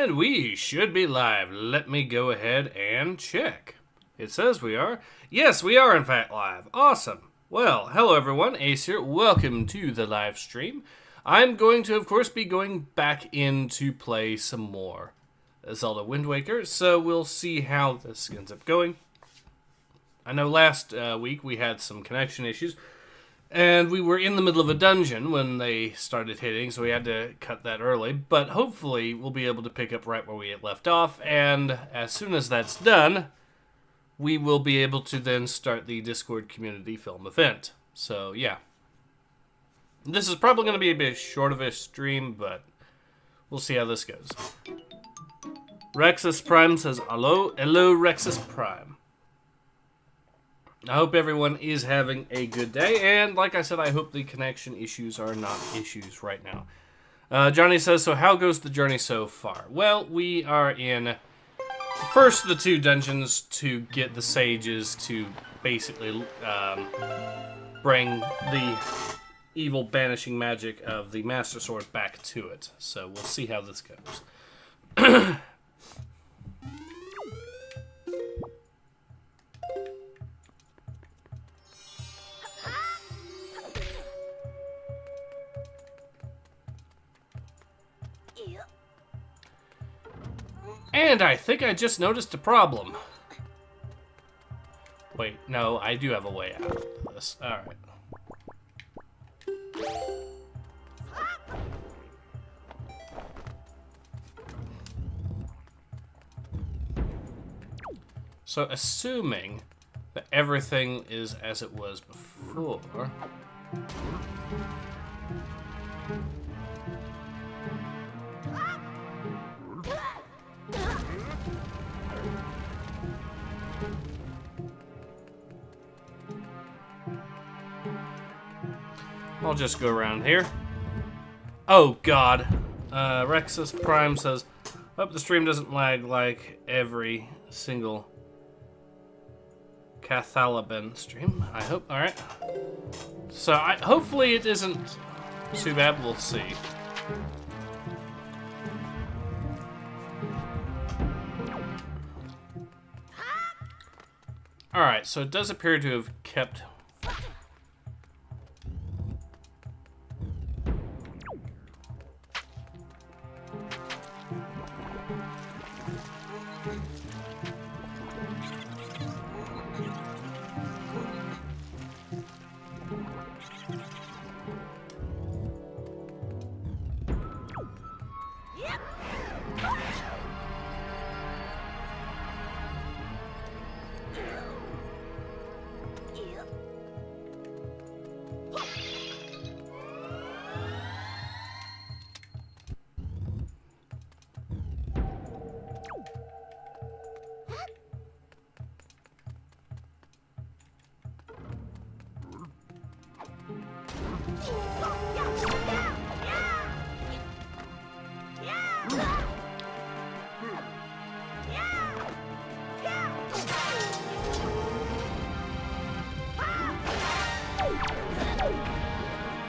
And we should be live. Let me go ahead and check. It says we are. Yes, we are in fact live. Awesome. Well, hello everyone. Ace here. Welcome to the live stream. I'm going to, of course, be going back in to play some more Zelda Wind Waker, so we'll see how this ends up going. I know last week we had some connection issues, and we were in the middle of a dungeon when they started hitting, so we had to cut that early. But hopefully we'll be able to pick up right where we had left off, and as soon as that's done, we will be able to then start the Discord community film event. So, yeah. This is probably going to be a bit short of a stream, but we'll see how this goes. Rexus Prime says, hello Rexus Prime. I hope everyone is having a good day, and like I said, I hope the connection issues are not issues right now. Johnny says, so how goes the journey so far? Well, we are in first of the two dungeons to get the sages to basically bring the evil banishing magic of the Master Sword back to it. So we'll see how this goes. And I think I just noticed a problem. Wait, no, I do have a way out of this. Alright. So, assuming that everything is as it was before... I'll just go around here. Oh, God. Rexus Prime says, hope the stream doesn't lag like every single Cathalaben stream. I hope. Alright. So, hopefully it isn't too bad. We'll see. Alright, so it does appear to have kept...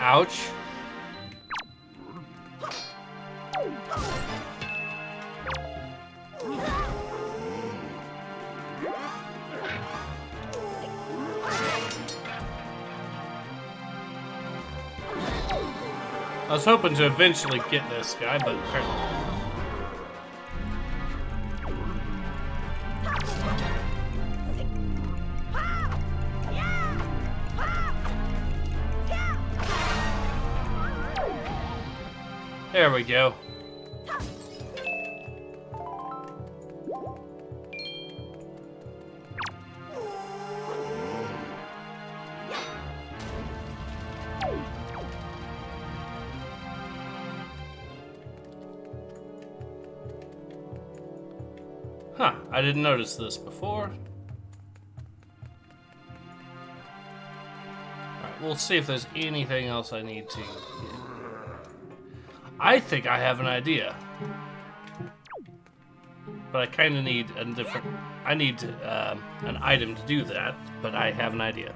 Ouch. I was hoping to eventually get this guy, but apparently... There we go. Huh, I didn't notice this before. Alright, we'll see if there's anything else I need to get. I think I have an idea. But I kind of need a different... I need an item to do that, but I have an idea.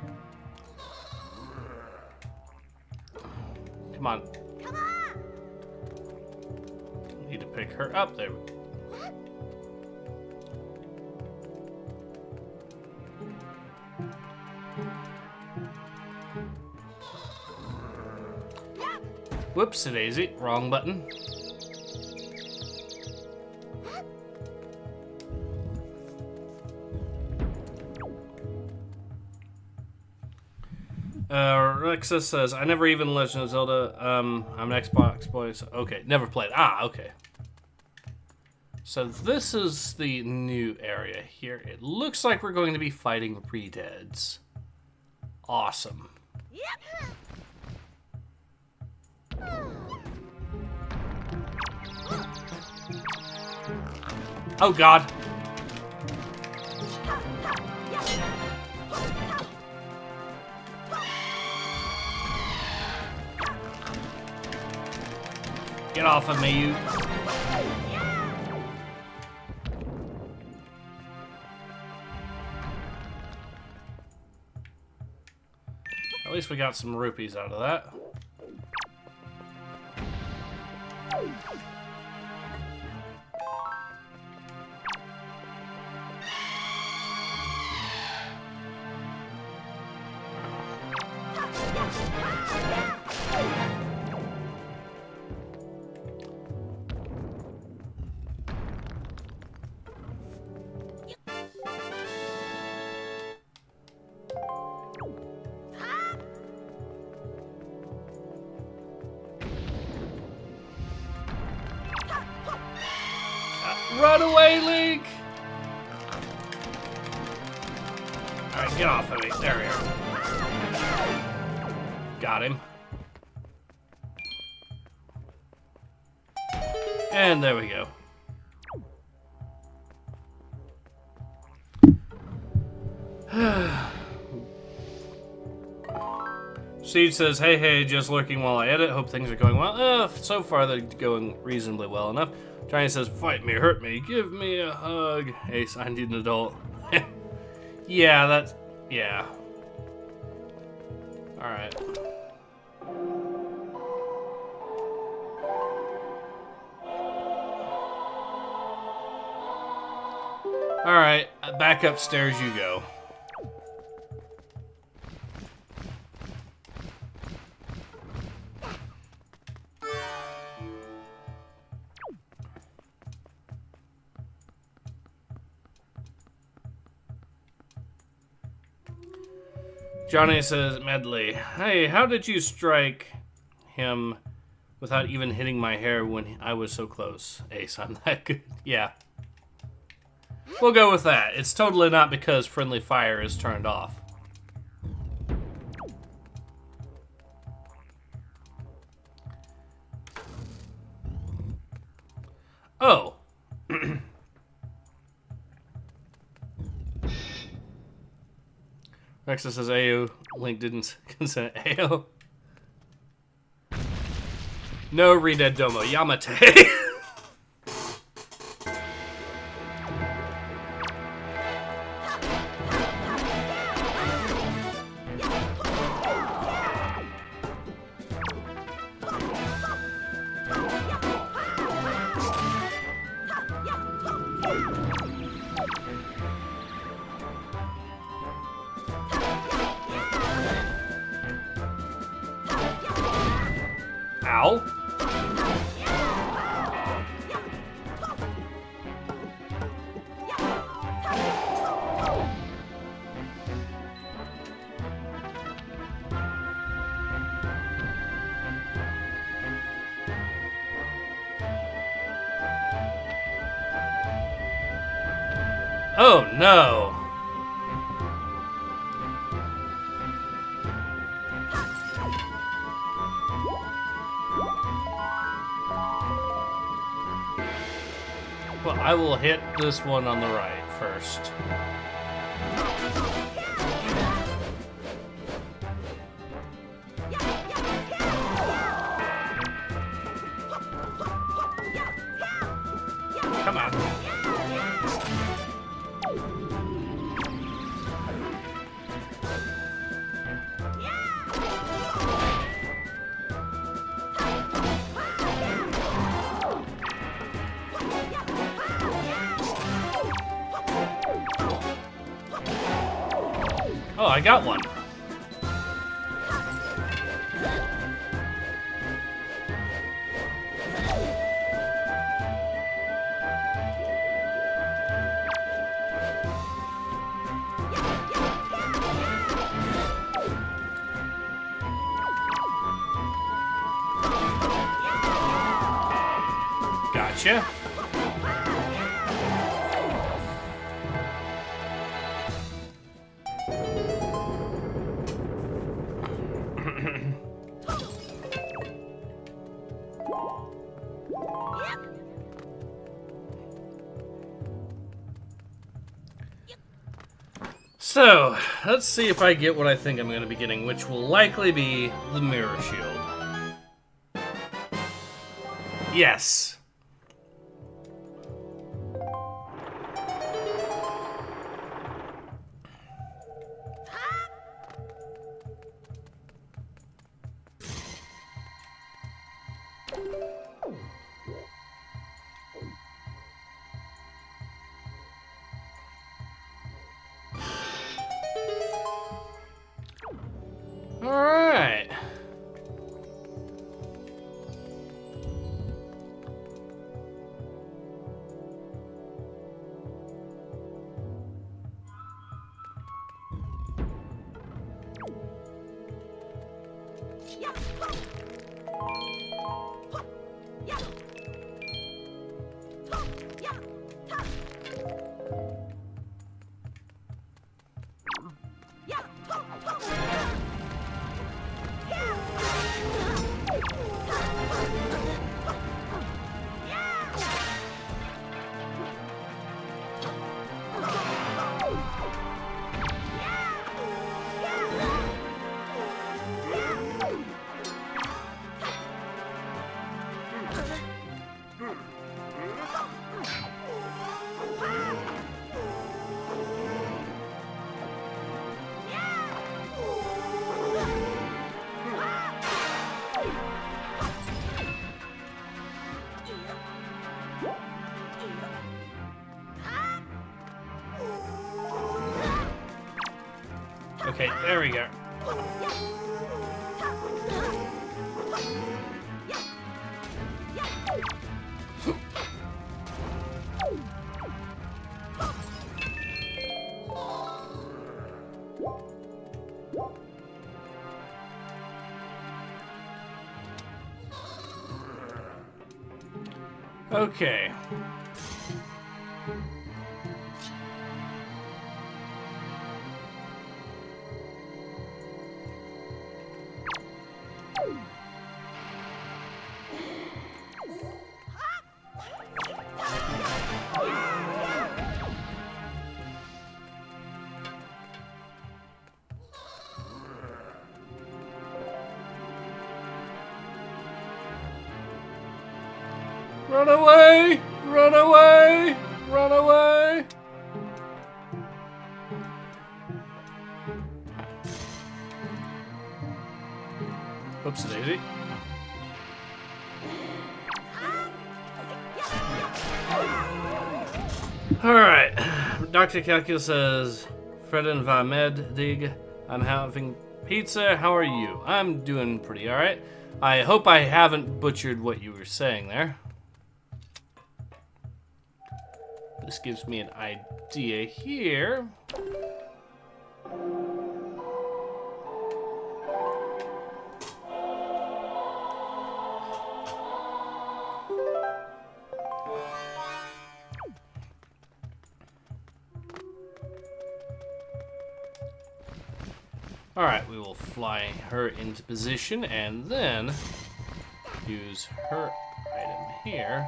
Come on. Need to pick her up. There we go. Whoops-a-daisy, wrong button. Rexa says, I never even Legend of Zelda. I'm an Xbox boy, so okay, never played. Ah, okay. So this is the new area here. It looks like we're going to be fighting Redeads. Awesome. Oh God. Get off of me, you. At least we got some rupees out of that. Run away, Link! Alright, get off of me. There we are. Got him. And there we go. Siege says, hey, just lurking while I edit. Hope things are going well. So far they're going reasonably well enough. Johnny says, fight me, hurt me, give me a hug. Ace, I need an adult. Yeah, yeah. Alright. Alright, back upstairs you go. Johnny says, Medley, hey, how did you strike him without even hitting my hair when I was so close? Ace, I'm that good. Yeah. We'll go with that. It's totally not because friendly fire is turned off. Oh. Rexa says, Ayo, Link didn't consent. Ayo. No Redead Domo. Yamate. Ow. Oh no. Well, I will hit this one on the right first. Come on. Oh, I got one. Gotcha. So, let's see if I get what I think I'm going to be getting, which will likely be the mirror shield. Yes. Alright. Okay, there we go. Okay. Run away! Run away! Run away! Oopsie daisy. Alright. Dr. Calculus says, Fernin va med dig. I'm having pizza. How are you? I'm doing pretty alright. I hope I haven't butchered what you were saying there. This gives me an idea here. Alright, we will fly her into position and then use her item here.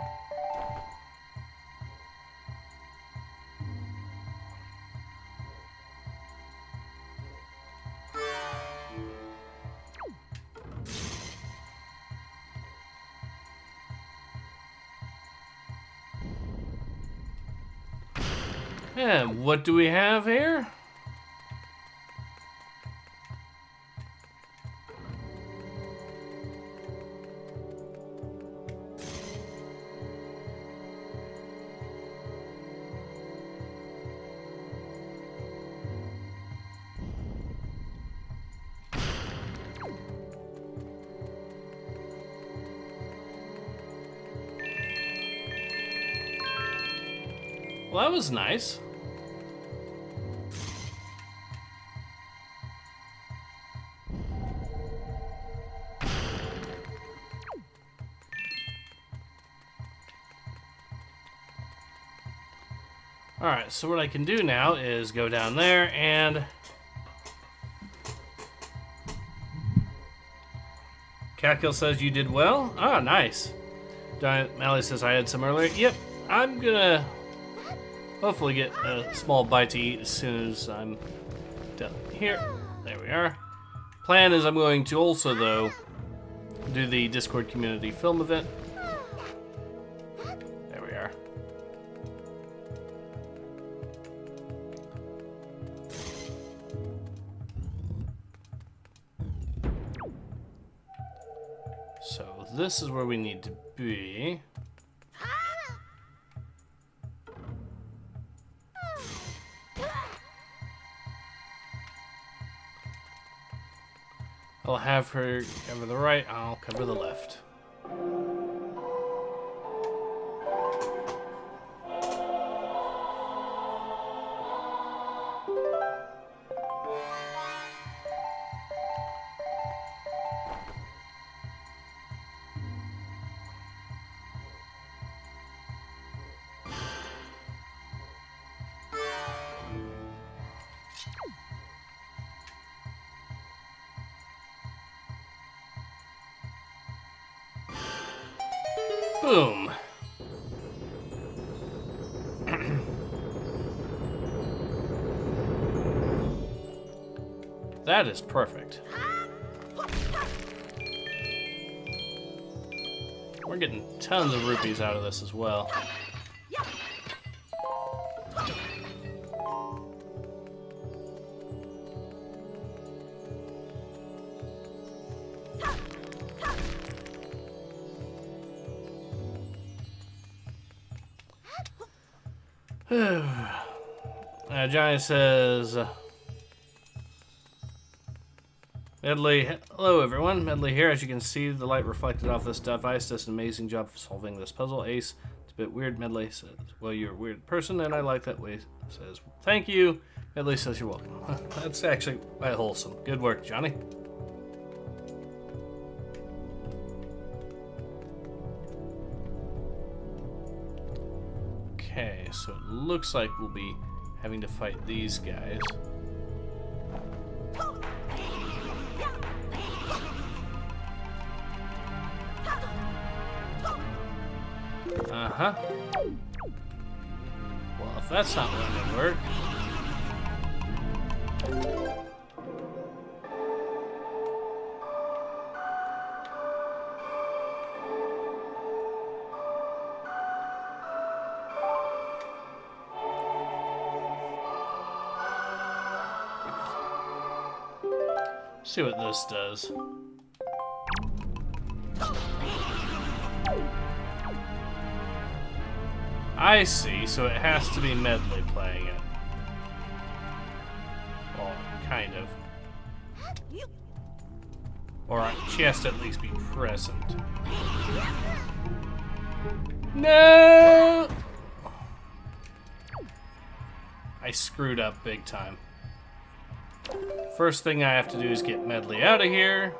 And what do we have here? Well, that was nice. Alright, so what I can do now is go down there and... Catkill says you did well. Ah, nice. Giant Mally says I had some earlier. Yep, I'm gonna hopefully get a small bite to eat as soon as I'm done here. There we are. Plan is I'm going to also, though, do the Discord community film event. There we are. So this is where we need to be. I'll have her cover the right, I'll cover the left. Boom. That is perfect. We're getting tons of rupees out of this as well. Johnny says, Medley, hello everyone, Medley here. As you can see, the light reflected off this device does an amazing job of solving this puzzle. Ace, it's a bit weird. Medley says, well, you're a weird person, and I like that way. Says, thank you. Medley says, you're welcome. That's actually quite wholesome. Good work, Johnny. Okay, so it looks like we'll be having to fight these guys. Uh-huh. Well, if that's not going to work... See what this does. I see, so it has to be Medley playing it. Well, kind of. Or she has to at least be present. No! I screwed up big time. First thing I have to do is get Medley out of here.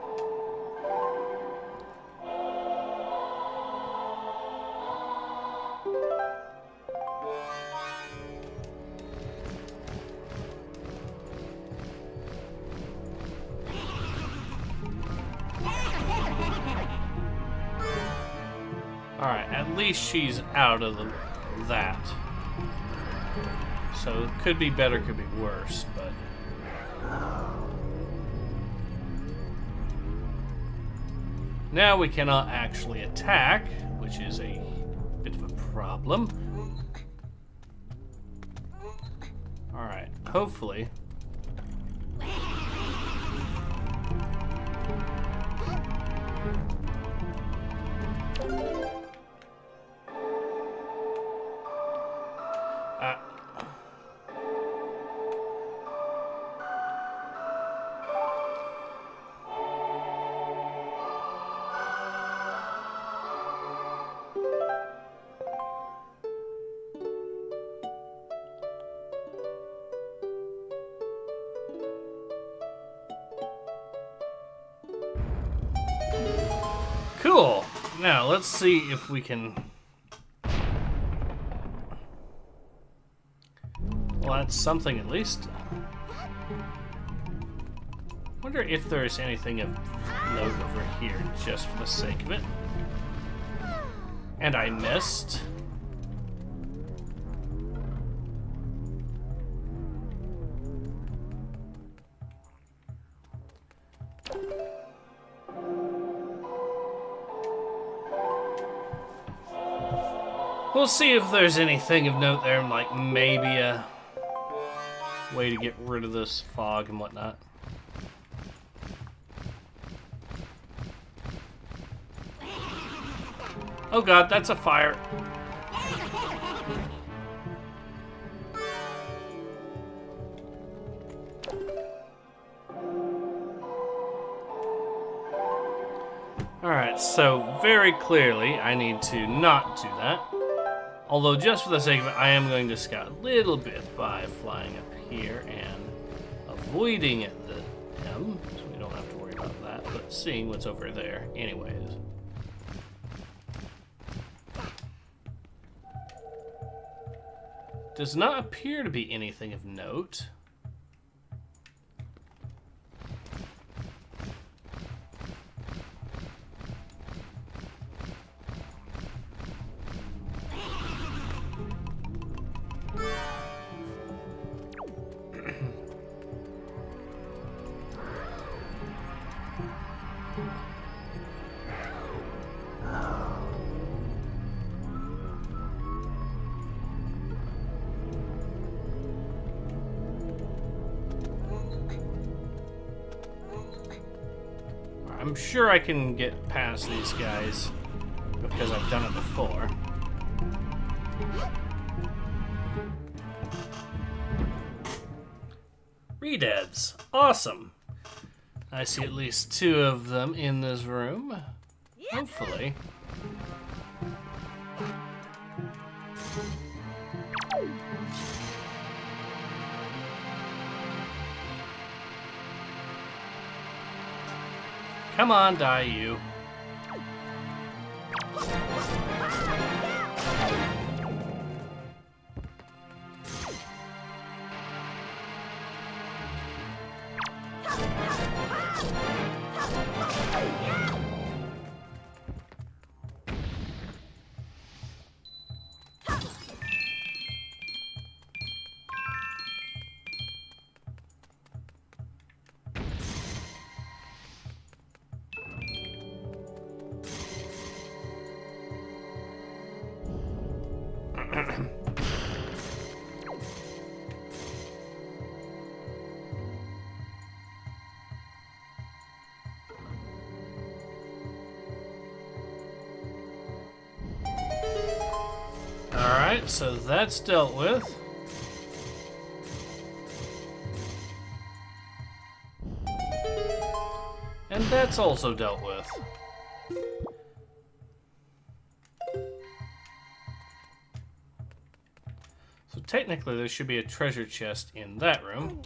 Alright, at least she's out of that. So it could be better, could be worse, but... Now we cannot actually attack, which is a bit of a problem. Alright, hopefully. Cool. Now, let's see if we can that's something at least. Wonder if there's anything of note over here, just for the sake of it. And I missed. We'll see if there's anything of note there, like maybe a way to get rid of this fog and whatnot. Oh god, that's a fire. Alright, so very clearly I need to not do that. Although, just for the sake of it, I am going to scout a little bit by flying up here and avoiding him, so we don't have to worry about that, but seeing what's over there anyways. Does not appear to be anything of note. I'm sure I can get past these guys because I've done it before. Redeads. Awesome. I see at least 2 of them in this room. Hopefully. Come on, die you. Alright, so that's dealt with. And that's also dealt with. So technically there should be a treasure chest in that room.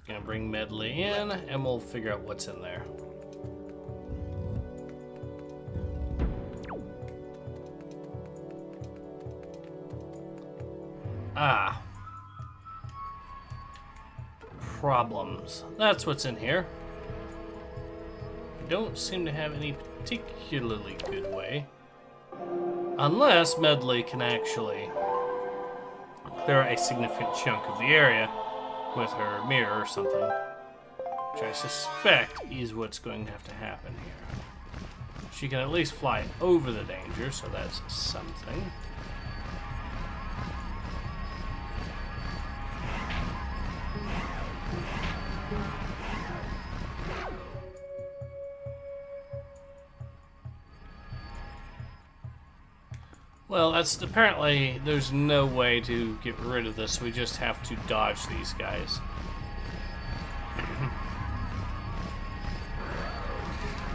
Gonna bring Medley in and we'll figure out what's in there. Ah. Problems. That's what's in here. I don't seem to have any particularly good way. Unless Medley can actually clear a significant chunk of the area with her mirror or something. Which I suspect is what's going to have to happen here. She can at least fly over the danger, so that's something. Well, that's apparently there's no way to get rid of this. We just have to dodge these guys.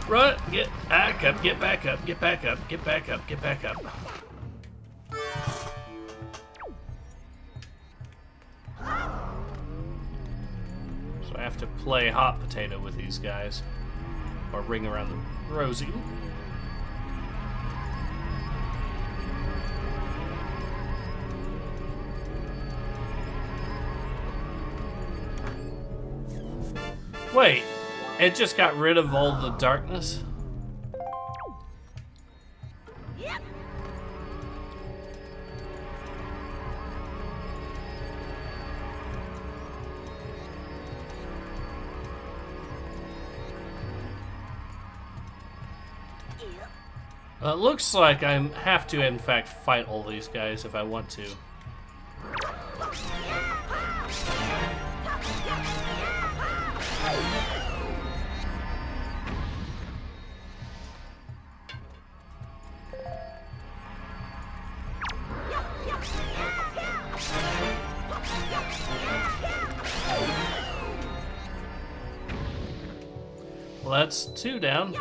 Run! Get back up! Get back up! Get back up! Get back up! Get back up! So I have to play hot potato with these guys, or ring around the rosy. Wait, it just got rid of all the darkness? It looks like I have to, in fact, fight all these guys if I want to. Well, that's 2 down.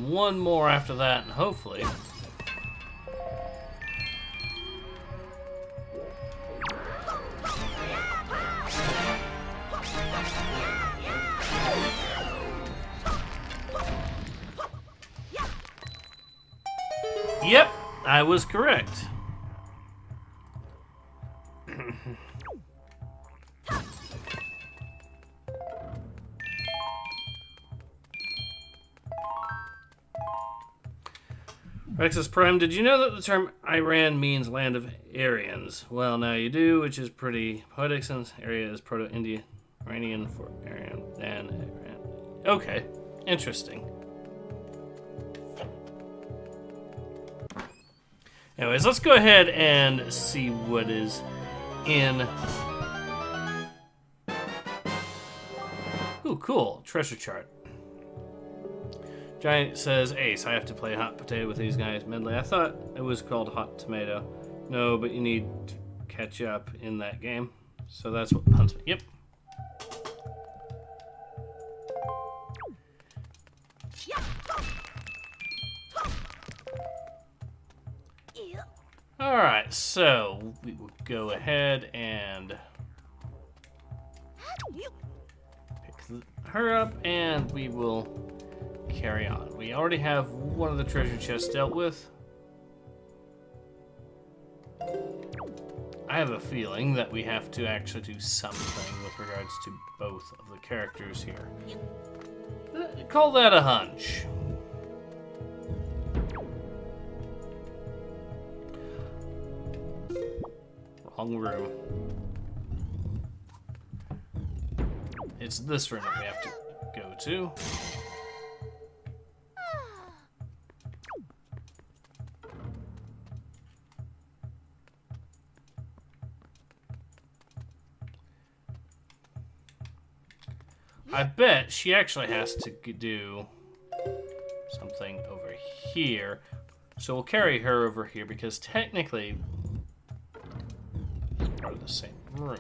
One more after that, and hopefully... Yep, I was correct. Rexus Prime, did you know that the term Iran means land of Aryans? Well, now you do, which is pretty poetic since Arya is Proto-Iranian for Aryan and Iran. Okay, interesting. Anyways, let's go ahead and see what is in... Ooh, cool. Treasure chart. Giant says, Ace, I have to play hot potato with these guys. Medley, I thought it was called hot tomato. No, but you need to catch up in that game. So that's what punts me. Yep. Alright, so we will go ahead and pick her up and we will carry on. We already have one of the treasure chests dealt with. I have a feeling that we have to actually do something with regards to both of the characters here. Call that a hunch. Wrong room. It's this room that we have to go to. I bet she actually has to do something over here. So we'll carry her over here because technically it's part of the same room.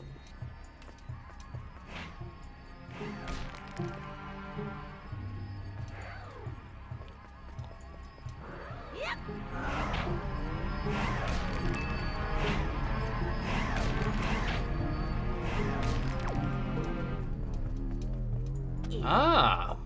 Ah.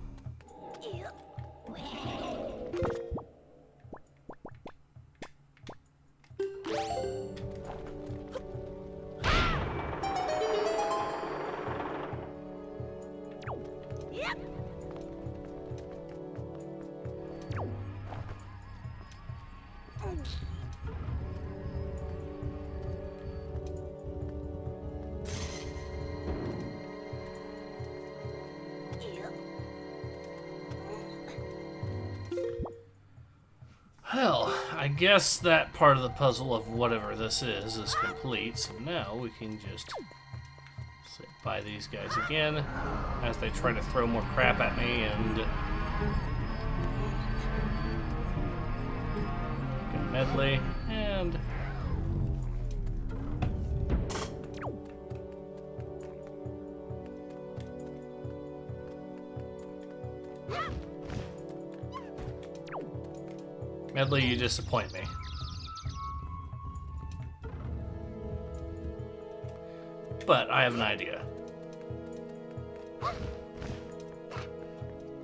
Well, I guess that part of the puzzle of whatever this is complete. So now we can just sit by these guys again as they try to throw more crap at me and get medley and Medley, you disappoint me. But I have an idea.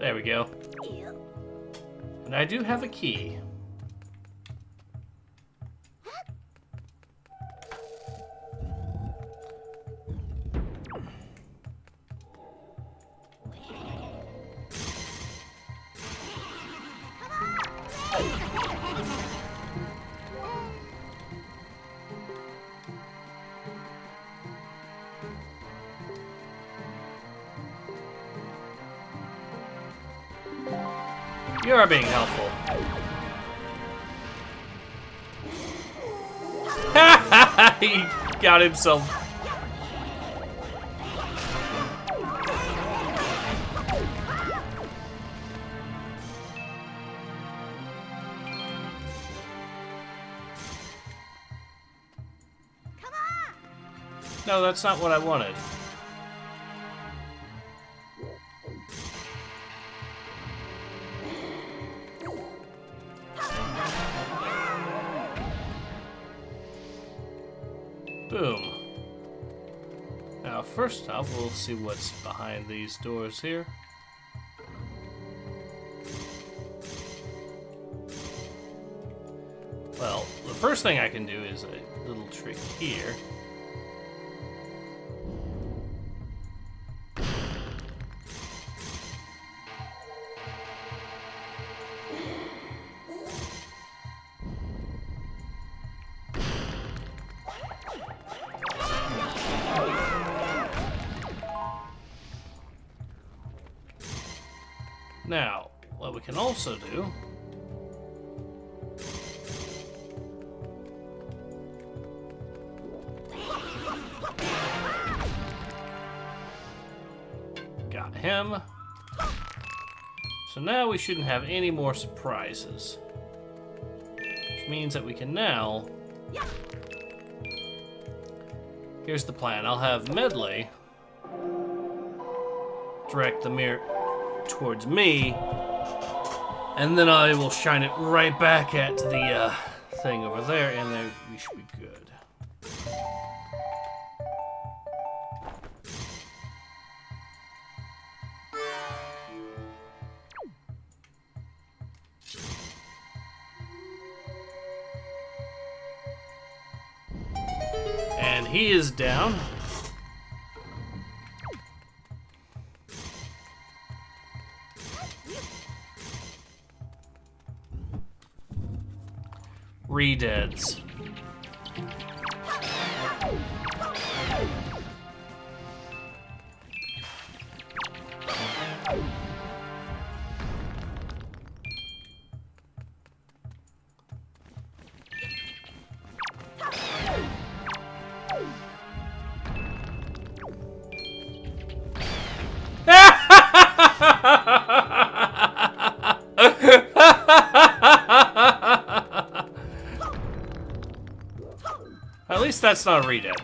There we go. And I do have a key. You are being helpful. He got himself. No, that's not what I wanted. Boom. Now, first off, we'll see what's behind these doors here. Well, the first thing I can do is a little trick here. Now, what we can also do got him. So now we shouldn't have any more surprises. Which means that we can now... Here's the plan. I'll have Medley direct the mirror towards me, and then I will shine it right back at the thing over there, and then we should be good. And he is down. Redeads. At least that's not a redead.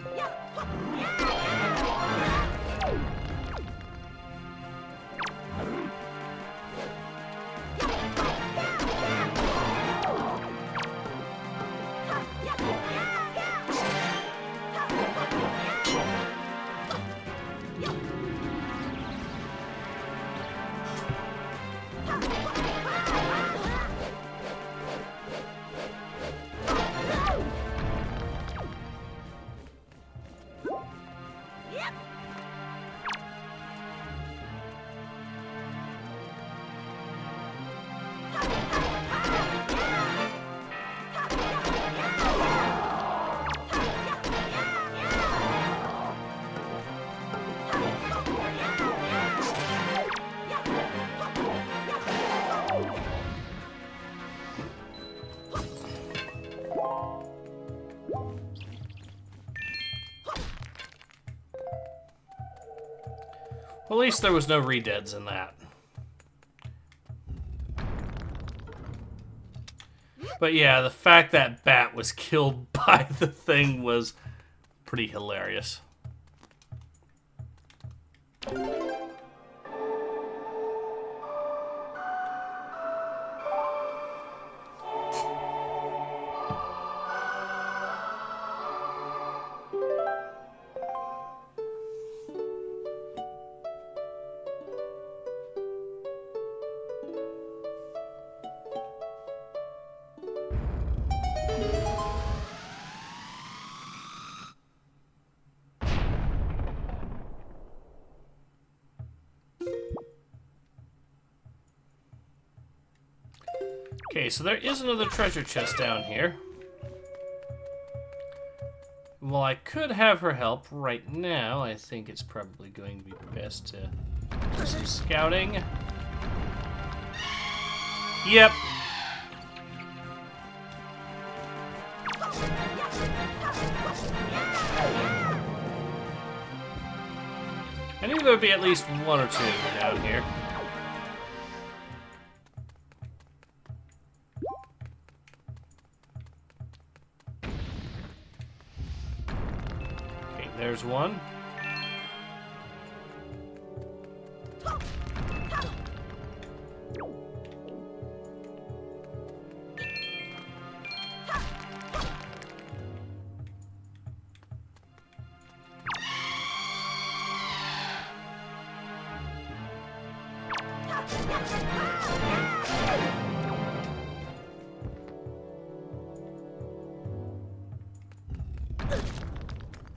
Well, at least there was no redeads in that. But yeah, the fact that Bat was killed by the thing was pretty hilarious. Okay, so there is another treasure chest down here. Well, I could have her help right now. I think it's probably going to be best to do some scouting. Yep. I knew there would be at least one or two down here. Okay, there's one.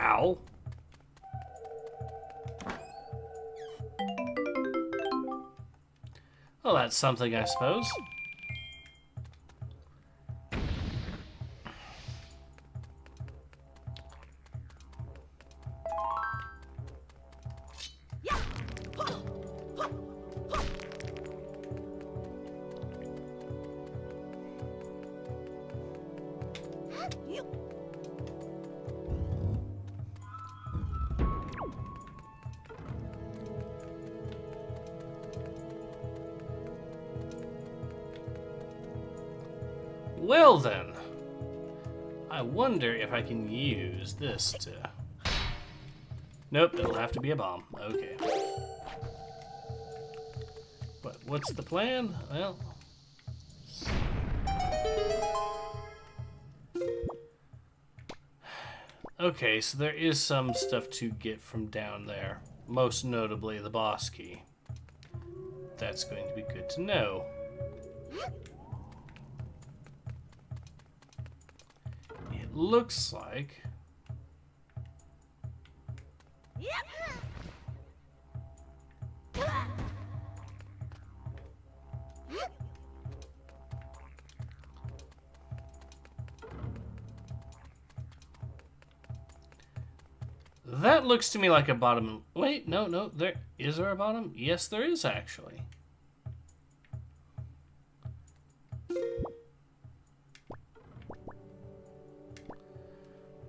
Ow. Well, that's something, I suppose. Well then, I wonder if I can use this to... Nope, it'll have to be a bomb. Okay. But what's the plan? Well... Okay, so there is some stuff to get from down there. Most notably the boss key. That's going to be good to know. It looks like... That looks to me like a bottom... Wait, no, there... Is there a bottom? Yes, there is, actually.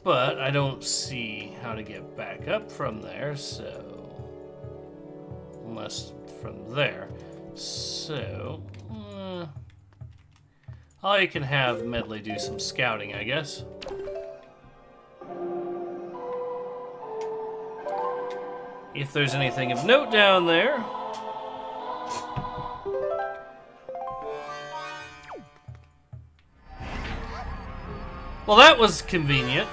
But I don't see how to get back up from there, so... Unless from there. So... I can have Medley do some scouting, I guess. If there's anything of note down there. Well, that was convenient.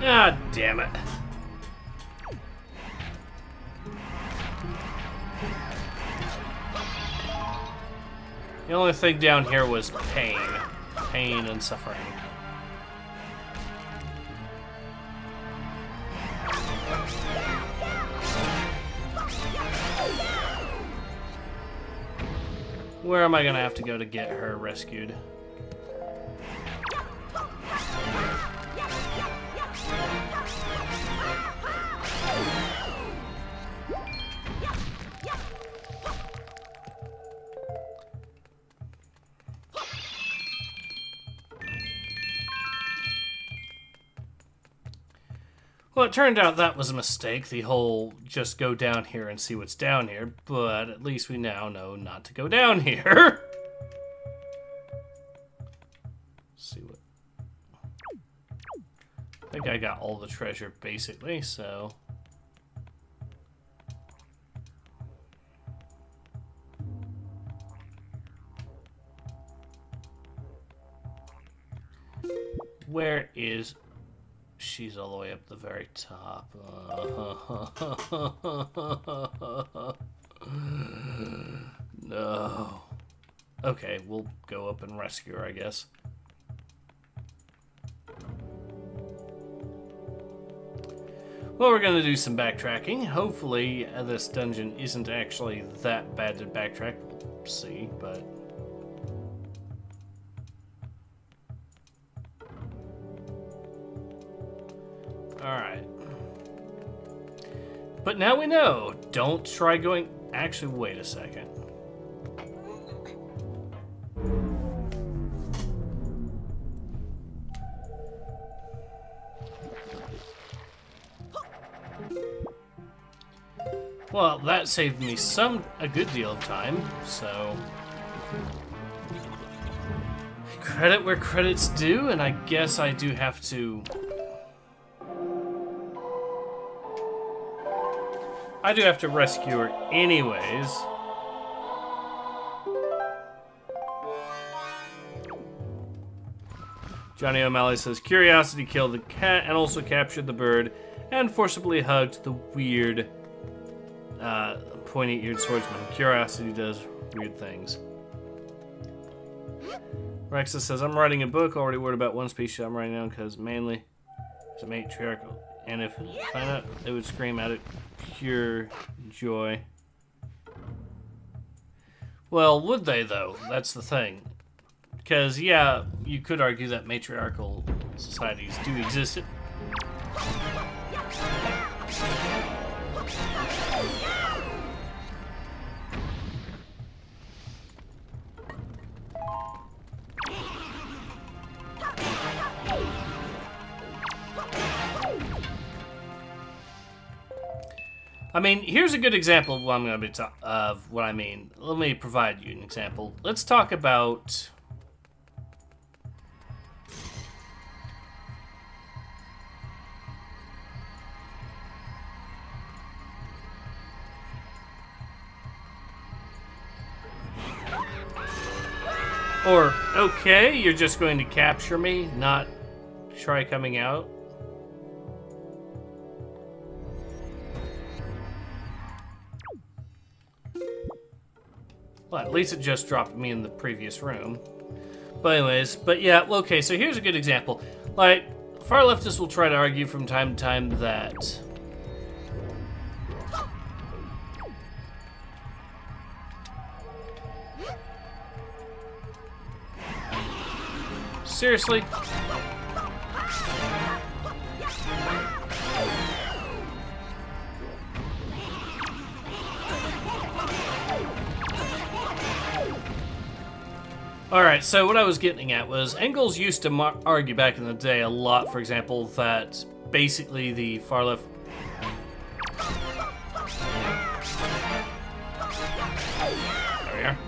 Ah, damn it. The only thing down here was pain. Pain and suffering. Where am I gonna have to go to get her rescued? Well, it turned out that was a mistake, the whole just go down here and see what's down here, but at least we now know not to go down here. Let's see what... I think I got all the treasure, basically, so... Where is... She's all the way up the very top. No. Okay, we'll go up and rescue her, I guess. Well, we're going to do some backtracking. Hopefully, this dungeon isn't actually that bad to backtrack. We'll see, but... Alright. But now we know. Don't try going... Actually, wait a second. Well, that saved me a good deal of time, so... Credit where credit's due, and I guess I do have to... I do have to rescue her anyways. Johnny O'Malley says, Curiosity killed the cat and also captured the bird and forcibly hugged the weird pointy-eared swordsman. Curiosity does weird things. Rexa says, I'm writing a book, already worried about one species I'm writing down because mainly it's a matriarchal. And if I find out, they would scream out of pure joy. Well, would they, though? That's the thing. Because, yeah, you could argue that matriarchal societies do exist. I mean, here's a good example of what I'm going to be of what I mean. Let me provide you an example. Let's talk about or okay, you're just going to capture me, not try coming out. Well, at least it just dropped me in the previous room. But anyways, but yeah, okay, so here's a good example. Like, far leftists will try to argue from time to time that... Seriously? Alright, so what I was getting at was, Engels used to argue back in the day a lot, for example, that basically the far left... There we are.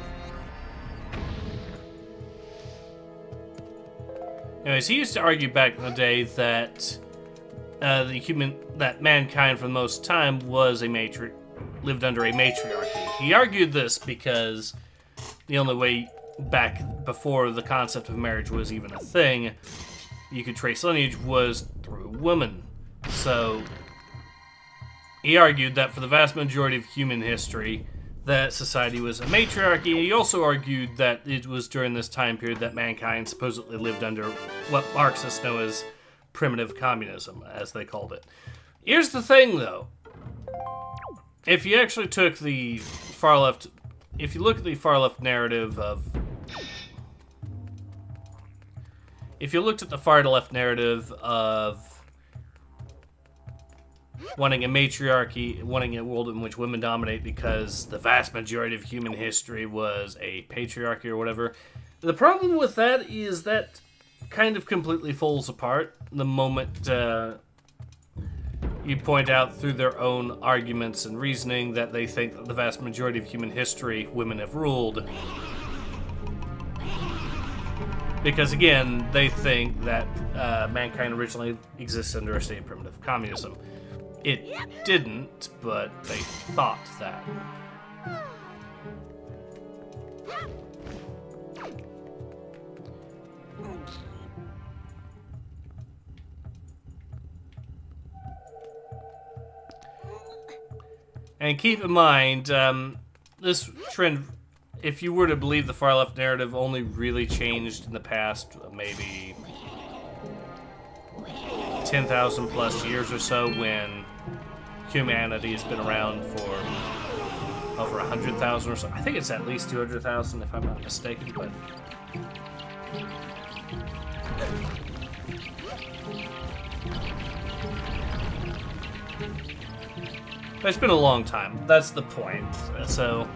Anyways, he used to argue back in the day that that mankind for the most time was lived under a matriarchy. He argued this because the only way back before the concept of marriage was even a thing, you could trace lineage was through women. So he argued that for the vast majority of human history, that society was a matriarchy. He also argued that it was during this time period that mankind supposedly lived under what Marxists know as primitive communism, as they called it. Here's the thing, though. If you actually took the far left... If you look at the far left narrative of... If you looked at the far left narrative of wanting a matriarchy, wanting a world in which women dominate because the vast majority of human history was a patriarchy or whatever, the problem with that is that kind of completely falls apart the moment you point out through their own arguments and reasoning that they think that the vast majority of human history, women have ruled. Because, again, they think that mankind originally existed under a state of primitive communism. It didn't, but they thought that. And keep in mind, this trend, if you were to believe the far left narrative, only really changed in the past maybe 10,000 plus years or so when humanity has been around for over 100,000 or so. I think it's at least 200,000 if I'm not mistaken, but it's been a long time. That's the point. So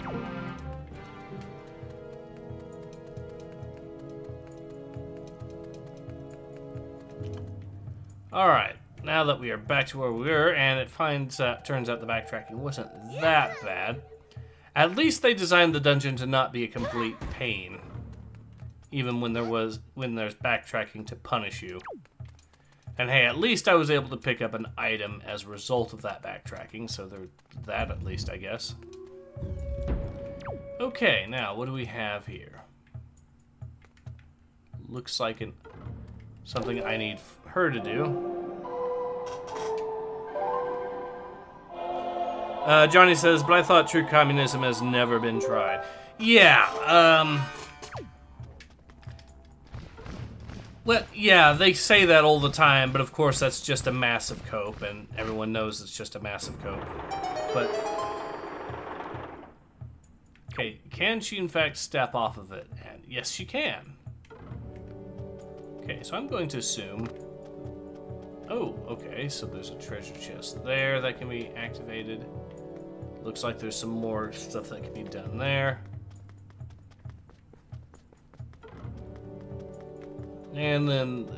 all right. Now that we are back to where we were, and it turns out the backtracking wasn't that bad. At least they designed the dungeon to not be a complete pain, even when there's backtracking to punish you. And hey, at least I was able to pick up an item as a result of that backtracking, so there's that at least, I guess. Okay, now what do we have here? Looks like something I need her to do. Johnny says, but I thought true communism has never been tried. Yeah, well, yeah, they say that all the time, but of course that's just a massive cope, and everyone knows it's just a massive cope. But, okay, can she in fact step off of it? And yes, she can. Okay, so I'm going to assume... Oh, okay, so there's a treasure chest there that can be activated. Looks like there's some more stuff that can be done there. And then,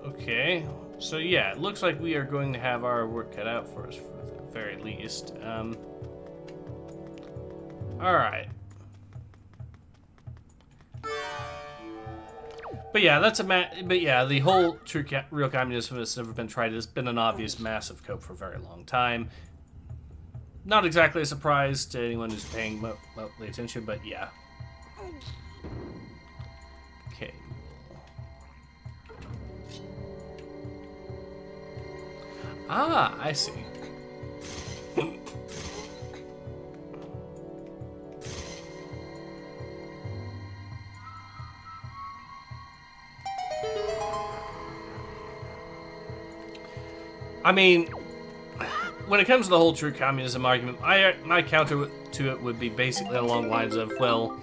okay. So yeah, it looks like we are going to have our work cut out for us, for the very least. Alright. But yeah, the whole real communism has never been tried. It's been an obvious massive cope for a very long time. Not exactly a surprise to anyone who's paying mostly attention, but yeah. Okay. Ah, I see. I mean, when it comes to the whole true communism argument, my counter to it would be basically along the lines of, well,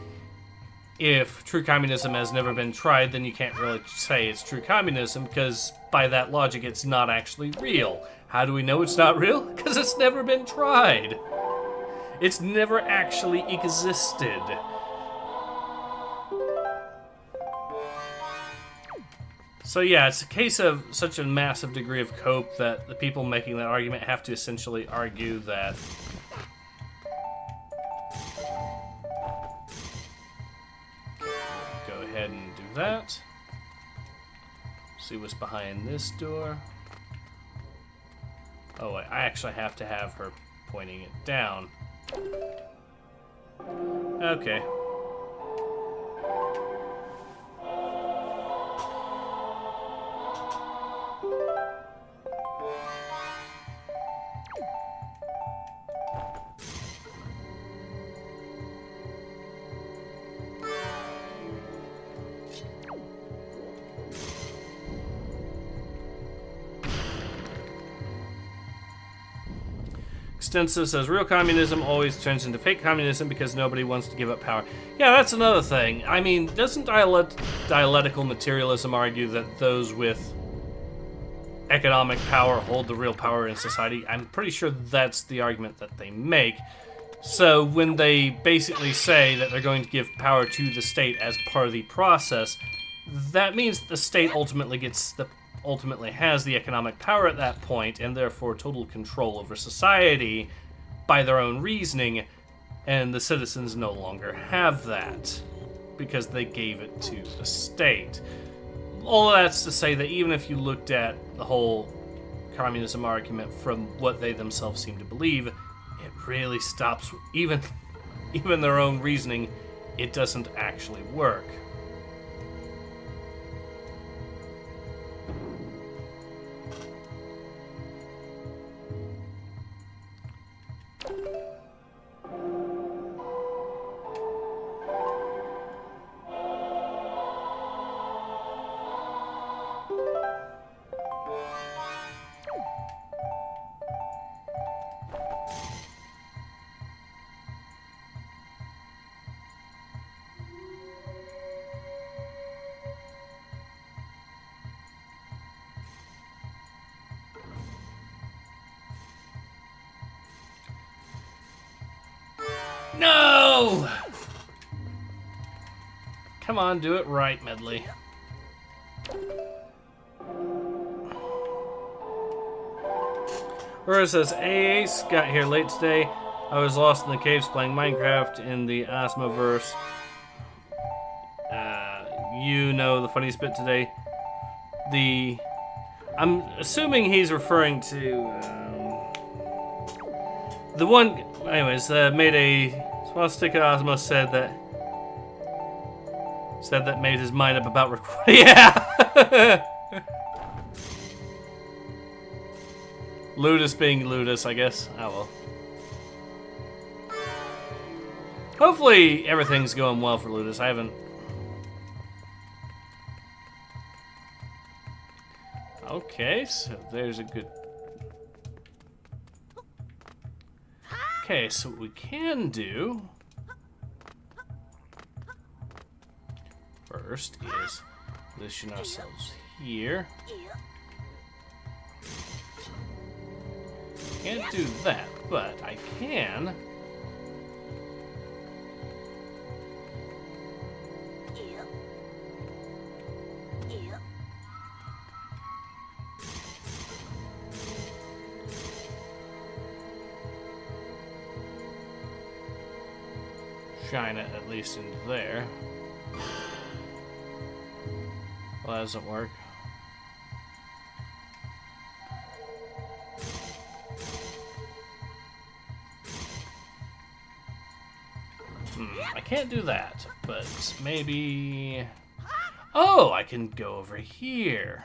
if true communism has never been tried, then you can't really say it's true communism, because by that logic, it's not actually real. How do we know it's not real? Because it's never been tried. It's never actually existed. So yeah, it's a case of such a massive degree of cope that the people making that argument have to essentially argue that go ahead and do that. See what's behind this door. Oh wait, I actually have to have her pointing it down. Okay. Extensive says, real communism always turns into fake communism because nobody wants to give up power. Yeah, that's another thing. I mean, doesn't dialectical materialism argue that those with economic power hold the real power in society? I'm pretty sure that's the argument that they make. So when they basically say that they're going to give power to the state as part of the process, that means the state ultimately has the economic power at that point, and therefore total control over society by their own reasoning, and the citizens no longer have that because they gave it to the state. All of that's to say that even if you looked at the whole communism argument from what they themselves seem to believe, it really stops, even their own reasoning, it doesn't actually work. No! Come on, do it right, Medley. Aurora says, "Hey Ace, got here late today. I was lost in the caves playing Minecraft in the Osmoverse. You know the funniest bit today. I'm assuming he's referring to the one. Anyways, made a swastika. Osmo said that made his mind up about recording. Yeah." Ludus being Ludus, I guess. Oh well. Hopefully everything's going well for Ludus. I haven't. Okay, so there's a good. Okay, so what we can do first is position ourselves here. Can't do that, but I can. Shine it at least into there. Well, that doesn't work. I can't do that, but maybe... Oh, I can go over here.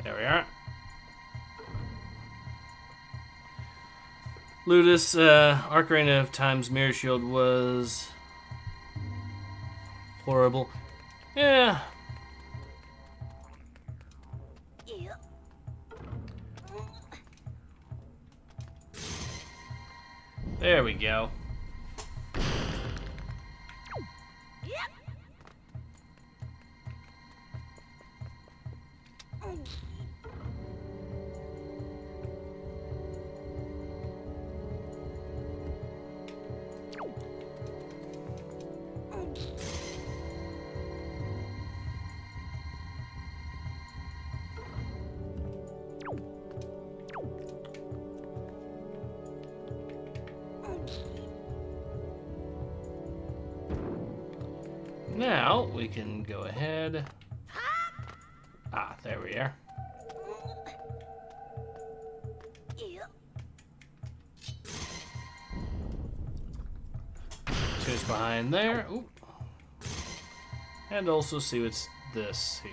There we are. Ludus, Ocarina of Time's Mirror Shield was... horrible. Yeah. There we go. Now we can go ahead. Ah, there we are. Choose behind there. Ooh. And also see what's this here.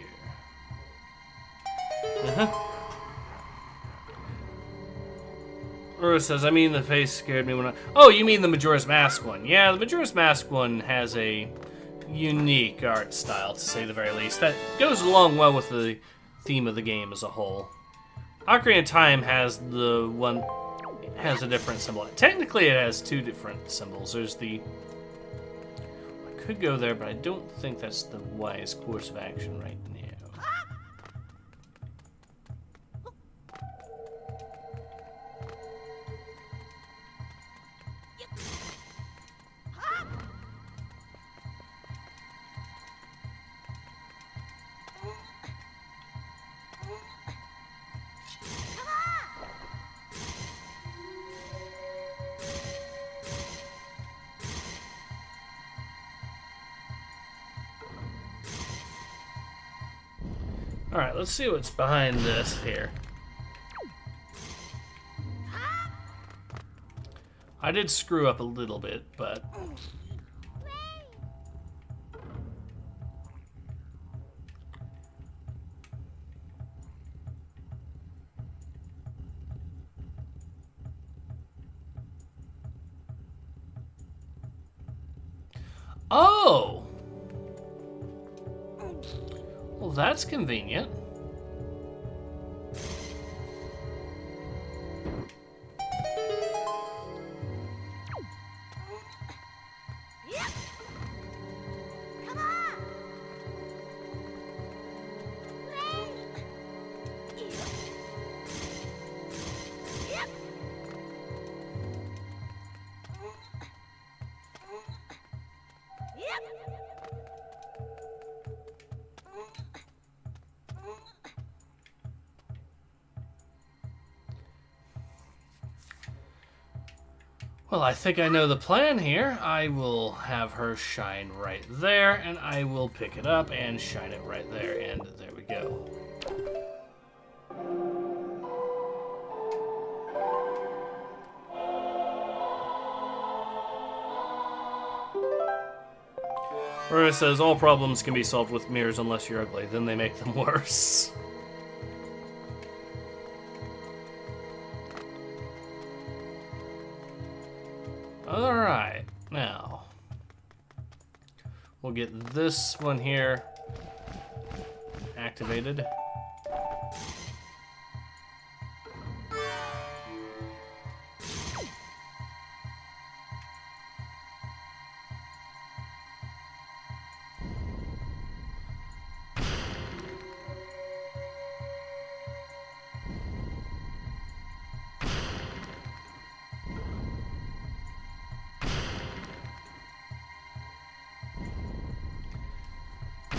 Rose says, I mean, the face scared me when I... Oh, you mean the Majora's Mask one. Yeah, the Majora's Mask one has a unique art style, to say the very least. That goes along well with the theme of the game as a whole. Ocarina of Time has a different symbol. Technically, it has two different symbols. There's the... I could go there, but I don't think that's the wise course of action right now. Alright, let's see what's behind this here. I did screw up a little bit, but... Oh! Well, that's convenient. Well, I think I know the plan here. I will have her shine right there, and I will pick it up and shine it right there, and there we go. Where it says, all problems can be solved with mirrors unless you're ugly, then they make them worse. Alright, now we'll get this one here activated.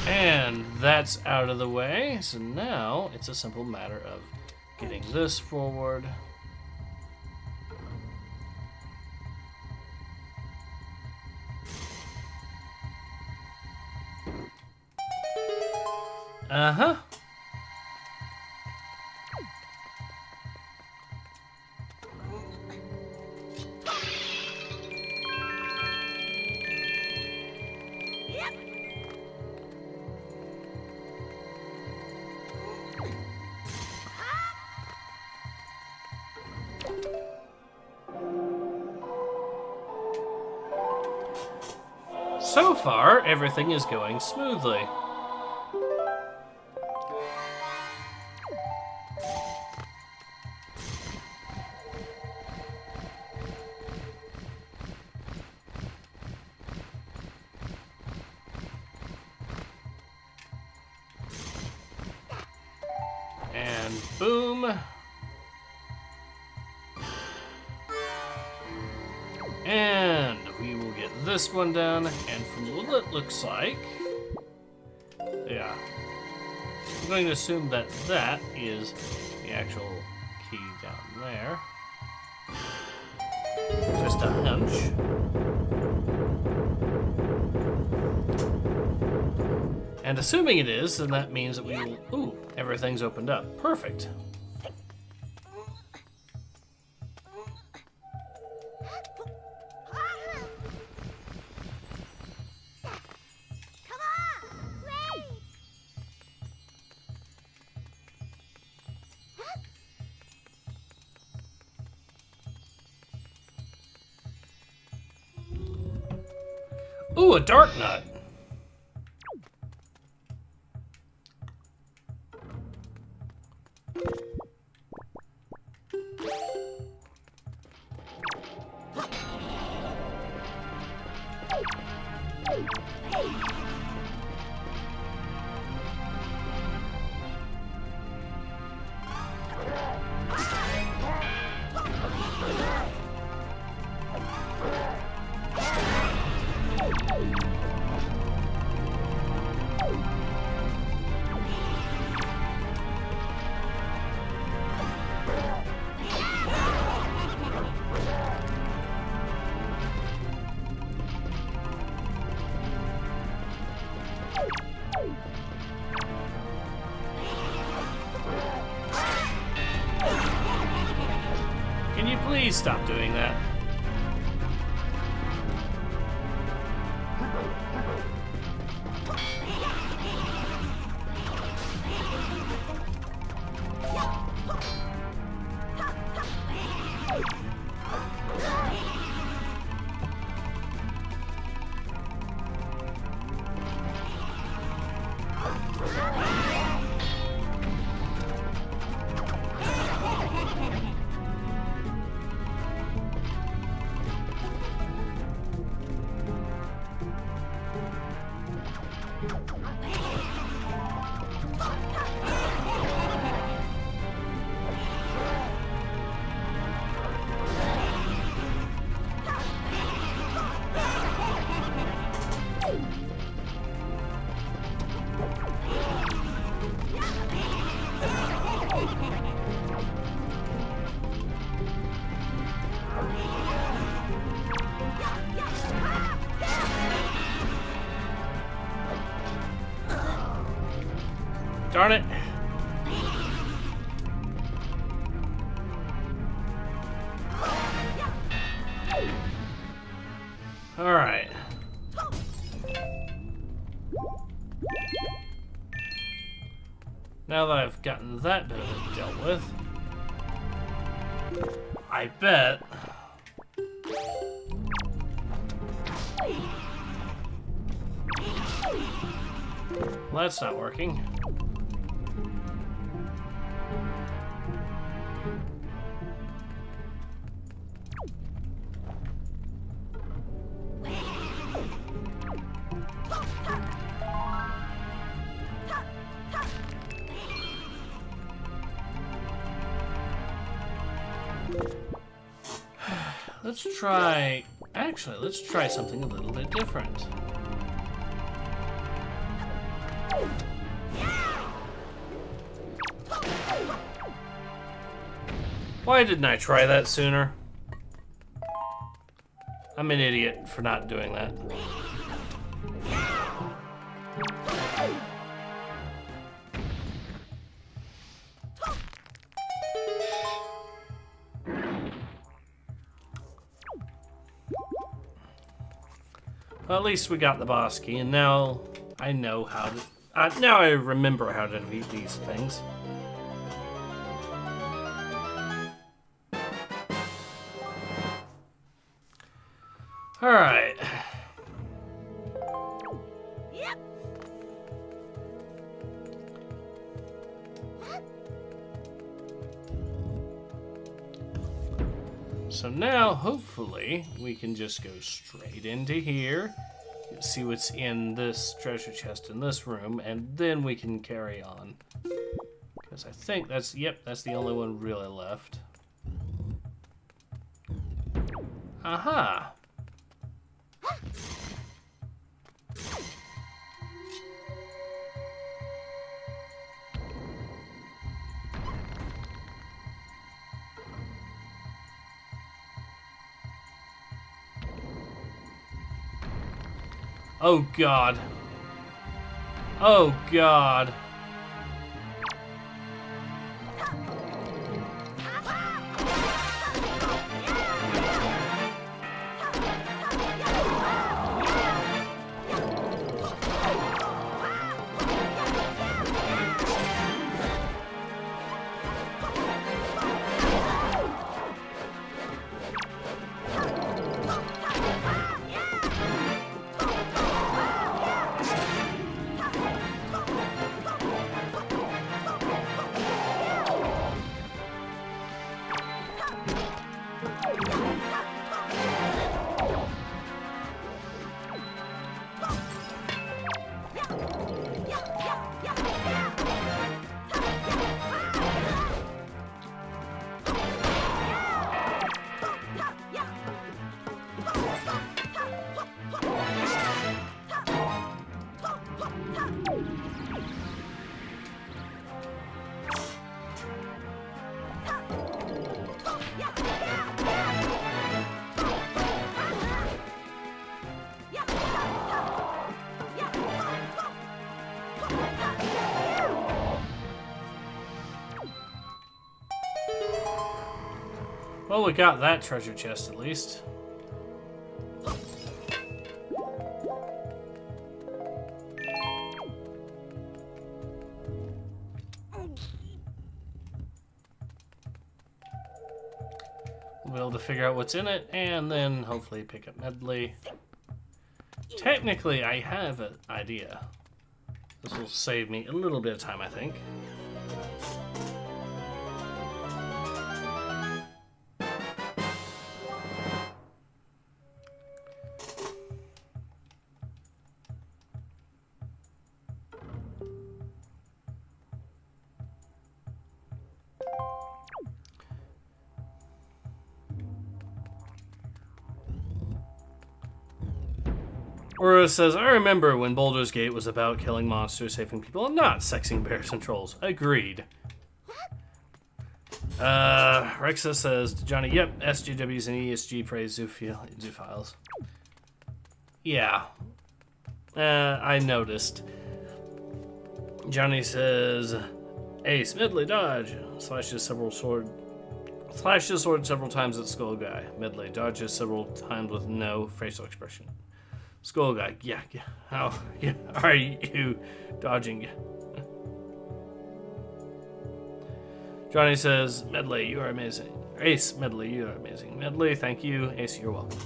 And that's out of the way, so now it's a simple matter of getting this forward. Uh-huh. So far, everything is going smoothly. And boom. And we will get this one done, and from what it looks like, yeah, I'm going to assume that that is the actual key down there. Just a hunch. And assuming it is, then that means that we will, ooh, everything's opened up. Perfect. Ooh, a dark nut. Can you please stop doing that? Darn it. Alright. Now that I've gotten that bit of it dealt with, I bet well, that's not working. Let's try... Actually, let's try something a little bit different. Why didn't I try that sooner? I'm an idiot for not doing that. Well, at least we got the boss key, and now I know how to... now I remember how to defeat these things. Alright. Yep. So now, hopefully, we can just go straight into here, see what's in this treasure chest in this room, and then we can carry on. Because I think that's, yep, that's the only one really left. Aha! Oh God. Oh God. Well, we got that treasure chest at least. We'll be able to figure out what's in it and then hopefully pick up Medley. Technically, I have an idea. This will save me a little bit of time, I think. Aura says, I remember when Baldur's Gate was about killing monsters, saving people, and not sexing bears and trolls. Agreed. Rexa says, Johnny, yep, SJWs and ESG praise zoophiles. Yeah. I noticed. Johnny says, Ace, Medley, dodge. Slashes the sword several times at Skull Guy. Medley dodges several times with no facial expression. Skull Guy, yeah. How are you dodging? Johnny says, Medley, you are amazing. Ace, Medley, you are amazing. Medley, thank you. Ace, you're welcome.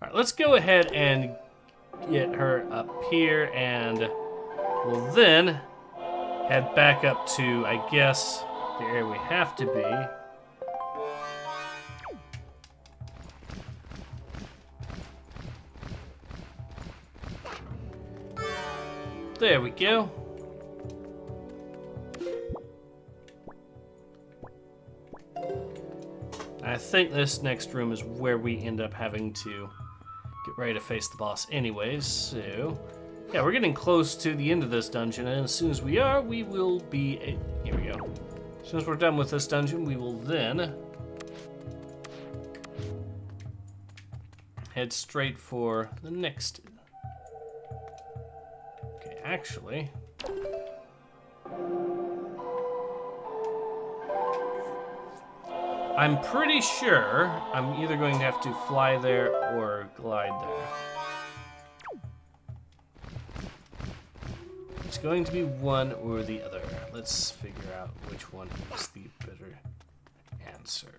Alright, let's go ahead and get her up here, and we'll then head back up to, I guess, the area we have to be. There we go. I think this next room is where we end up having to get ready to face the boss anyways, so... Yeah, we're getting close to the end of this dungeon, and as soon as we are, we will be... Here we go. As soon as we're done with this dungeon, we will then... head straight for the next... Okay, actually... I'm pretty sure I'm either going to have to fly there or glide there. It's going to be one or the other. Let's figure out which one is the better answer.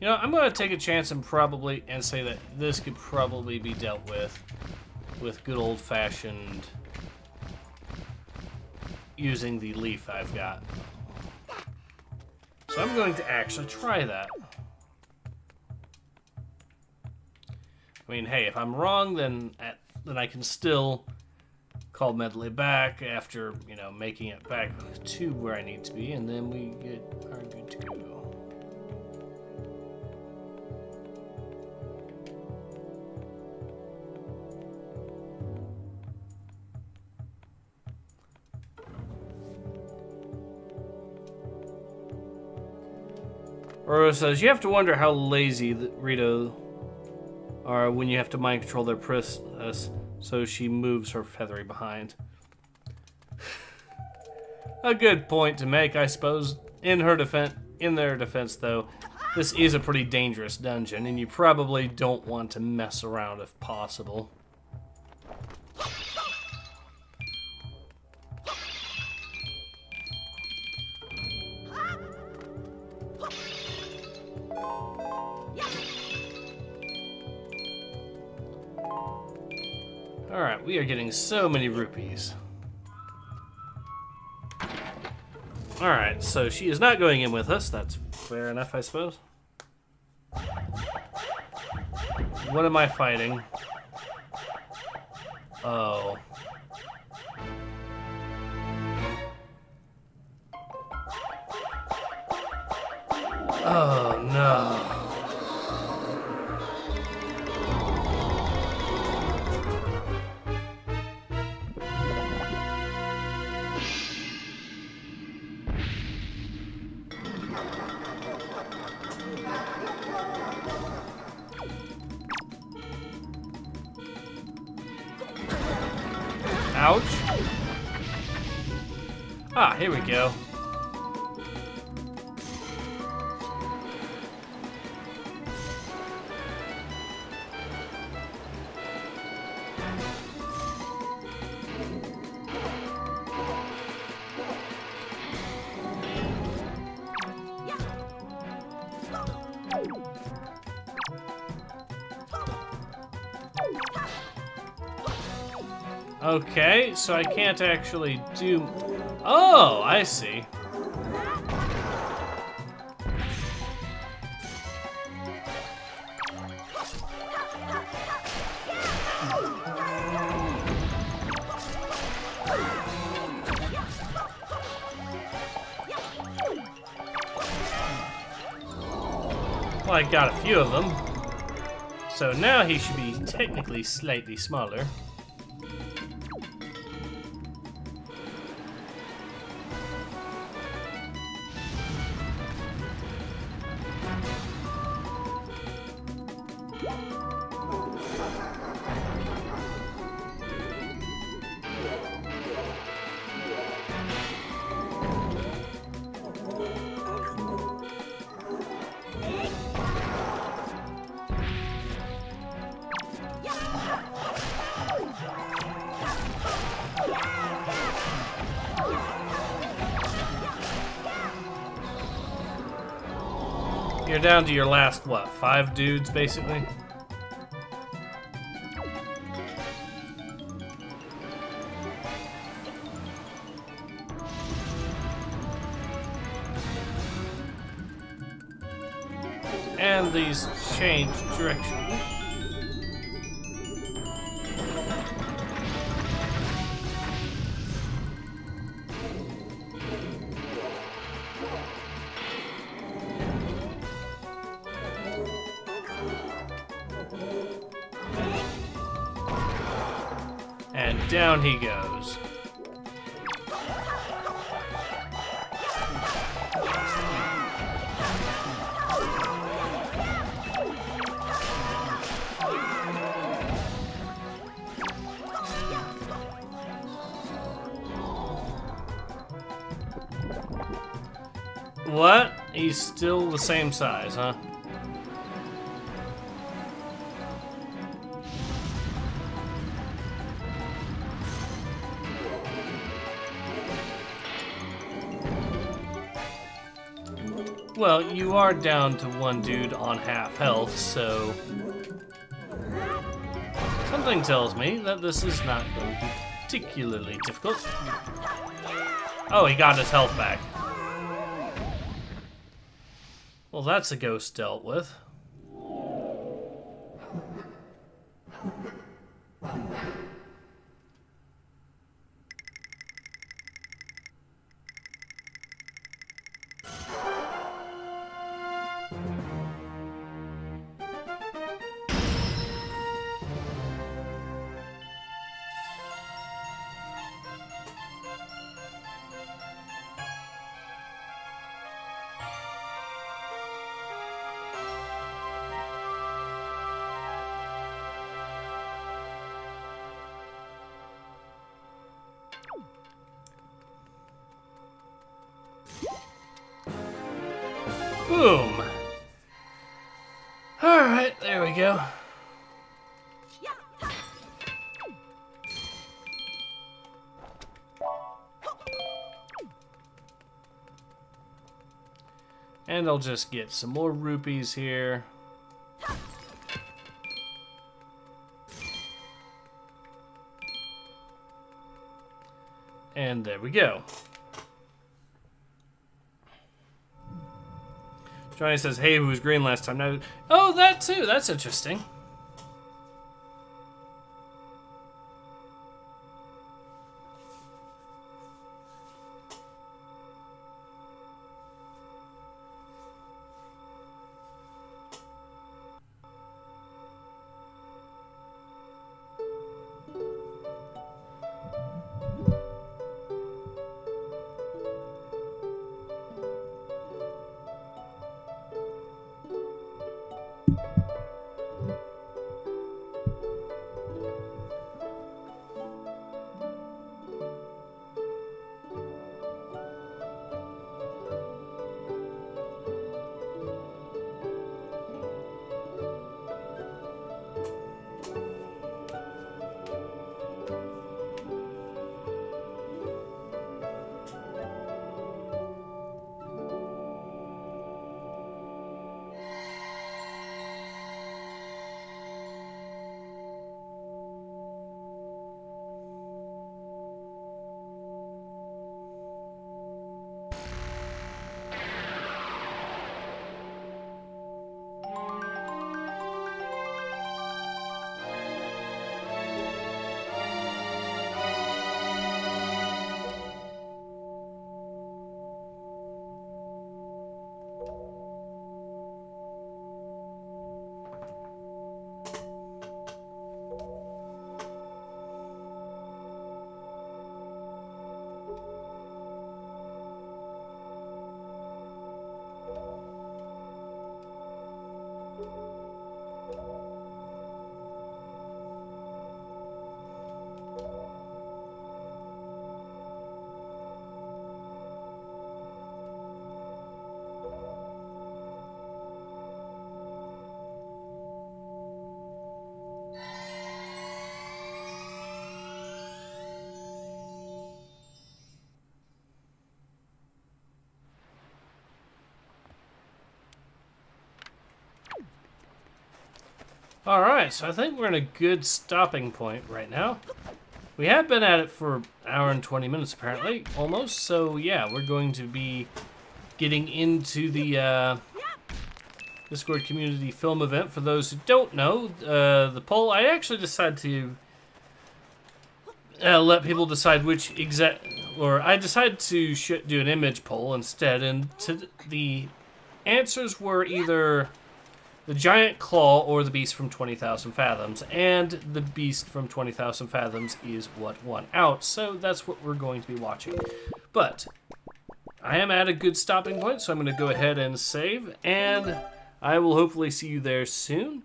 You know, I'm going to take a chance and say that this could probably be dealt with good old-fashioned using the leaf I've got. So I'm going to actually try that. I mean, hey, if I'm wrong, then I can still call Medley back after, you know, making it back to where I need to be, and then we are good to go. Oro says, you have to wonder how lazy Rito are when you have to mind control their princess, so she moves her feathery behind. A good point to make, I suppose. In their defense, though, this is a pretty dangerous dungeon, and you probably don't want to mess around if possible. Alright, we are getting so many rupees. Alright, so she is not going in with us. That's fair enough, I suppose. What am I fighting? Oh. Oh, no. Ouch. Ah, here we go. Okay, so I can't actually do... Oh, I see. Well, I got a few of them. So now he should be technically slightly smaller. You're down to your last, what, 5 dudes, basically? And these change direction. And down he goes. What? He's still the same size, huh? Well, you are down to 1 dude on half health, so something tells me that this is not going to be particularly difficult. Oh, he got his health back. Well, that's a ghost dealt with. Boom. Alright, there we go. And I'll just get some more rupees here. And there we go. Johnny says, hey, who was green last time? No. Oh, that too. That's interesting. Alright, so I think we're in a good stopping point right now. We have been at it for an hour and 20 minutes apparently, almost. So yeah, we're going to be getting into the Discord community film event. For those who don't know, the poll, I actually decided to let people decide which I decided to do an image poll instead, and the answers were either the giant claw or the beast from 20,000 Fathoms, and the beast from 20,000 Fathoms is what won out, so that's what we're going to be watching. But I am at a good stopping point, so I'm going to go ahead and save, and I will hopefully see you there soon.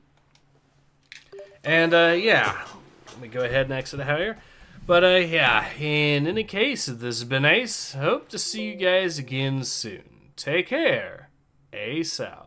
And yeah, let me go ahead and exit out here. But yeah, in any case, this has been Ace. Hope to see you guys again soon. Take care. Ace out.